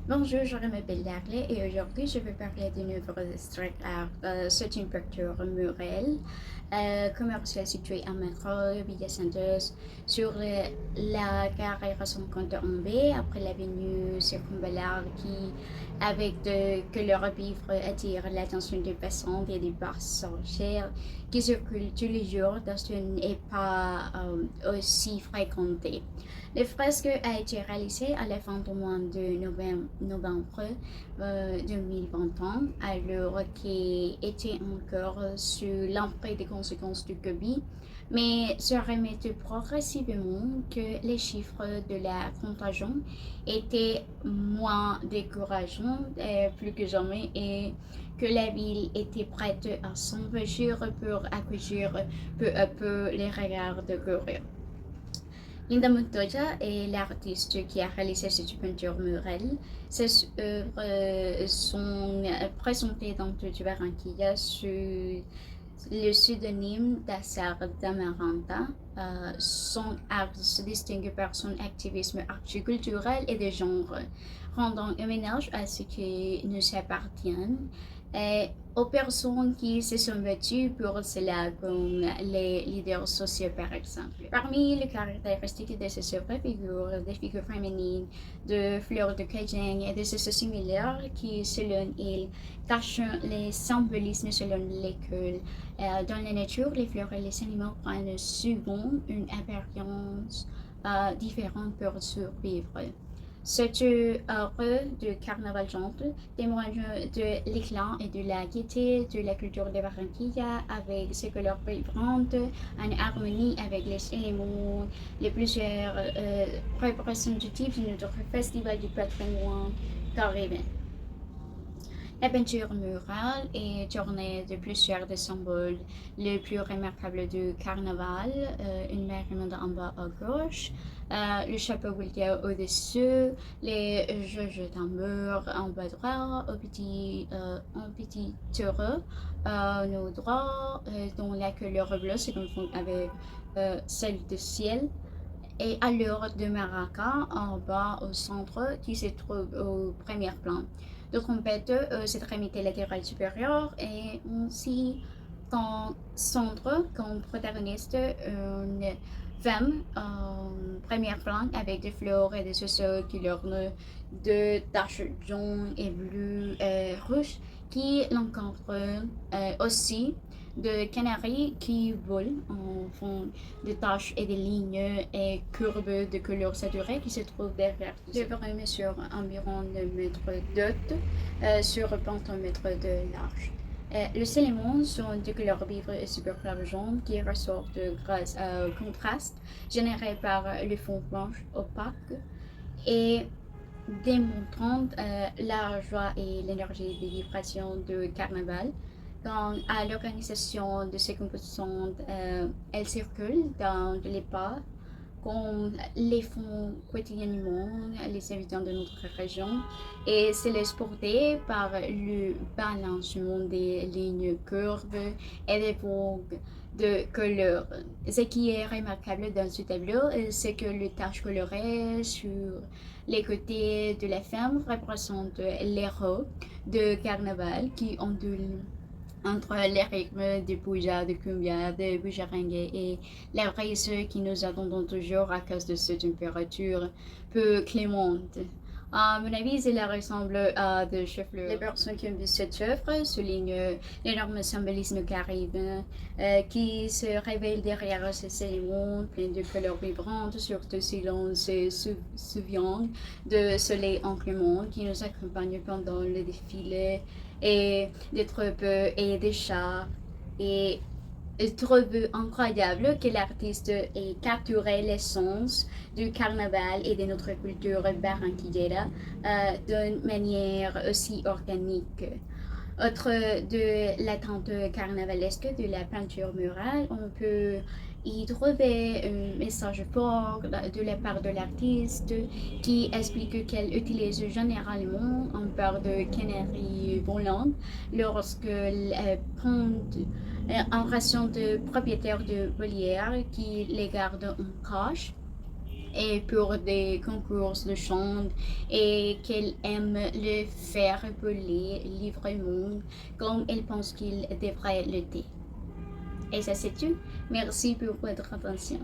Bonjour, je m'appelle Darley et aujourd'hui je vais parler d'une œuvre street art. C'est une peinture murale commerciale située à Métro, Villa Santos, sur la carrière 51B après l'avenue Circumvallar qui, avec de couleurs vifs, attire l'attention des passants et des passagers qui circulent tous les jours dans une et pas aussi fréquentée. Le fresque a été réalisé à la fin du mois de novembre 2021, alors qu'il était encore sous l'emprise des conséquences du Covid, mais se remettait progressivement que les chiffres de la contagion étaient moins décourageants plus que jamais et que la ville était prête à s'envahir pour accueillir peu à peu les regards de courir. Linda Montoya est l'artiste qui a réalisé cette peinture murale. Ses œuvres sont présentées dans toute Barranquilla sous le pseudonyme d'Assar Damaranta. Son art se distingue par son activisme articulturel et de genre, rendant hommage à ce qui nous appartient et aux personnes qui se sont battues pour cela, comme les leaders sociaux par exemple. Parmi les caractéristiques de ces œuvres figurent des figures féminines, de fleurs de Cajun et de choses similaires qui, selon ils, cachent les symbolismes selon l'école. Dans la nature, les fleurs et les animaux prennent souvent une apparence différente pour survivre. Cette œuvre de carnaval jaunte témoigne de l'éclat et de la gaieté de la culture de Barranquilla avec ses couleurs vibrantes en harmonie avec les éléments les plus représentatifs de notre festival du patrimoine caribéen. La peinture murale est ornée de plusieurs des symboles les plus remarquables du carnaval, une marionnette en bas à gauche, le chapeau boulier au-dessus, les jeux de tambour en bas droit, un petit taureau au droit, dont la couleur bleue se confond avec celle du ciel et alors de maracas en bas au centre qui se trouve au premier plan. De trompette, cette extrémité latérale supérieure et aussi en centre comme protagoniste une femme en premier plan avec des fleurs et des oiseaux qui ornent de taches jaunes et bleues et rouges qui l'encadrent aussi de canaries qui volent en fond de taches et de lignes et courbes de couleurs saturées qui se trouvent derrière. Le volume mesure environ 2 mètres d'haute sur 20 mètres de large. Les éléments sont de couleur vive et superclair jaune qui ressortent grâce au contraste généré par le fond blanc opaque et démontrant la joie et l'énergie des vibrations du carnaval. Quant à l'organisation de ces compositions, elles circulent dans les pas comme les font quotidiennement les habitants de notre région et se laissent porter par le balancement des lignes courbes et des vogues de couleurs. Ce qui est remarquable dans ce tableau, c'est que les taches colorées sur les côtés de la femme représentent les héros de carnaval qui ondulent entre les rythmes de puja, de cumbia, de bujarengue et la brise qui nous attendons toujours à cause de cette température peu clémente. À mon avis, cela ressemble à des chefs-lieux. Les personnes qui ont vu cette œuvre soulignent l'énorme symbolisme caribéen qui se révèle derrière ces éléments pleins de couleurs vibrantes, surtout si l'on se souvient de soleil inclément qui nous accompagne pendant le défilé et des troupes et des chars. Et je trouve incroyable que l'artiste ait capturé l'essence du carnaval et de notre culture barranquillera d'une manière aussi organique. Autre de l'attente carnavalesque de la peinture murale, on peut y trouver un message fort de la part de l'artiste qui explique qu'elle utilise généralement un paire de canaries volantes lorsqu'elle prend en ration de propriétaires de volières qui les gardent en cage et pour des concours de chant et qu'elle aime le faire brûler librement comme elle pense qu'il devrait l'être. Et ça c'est tout. Merci pour votre attention.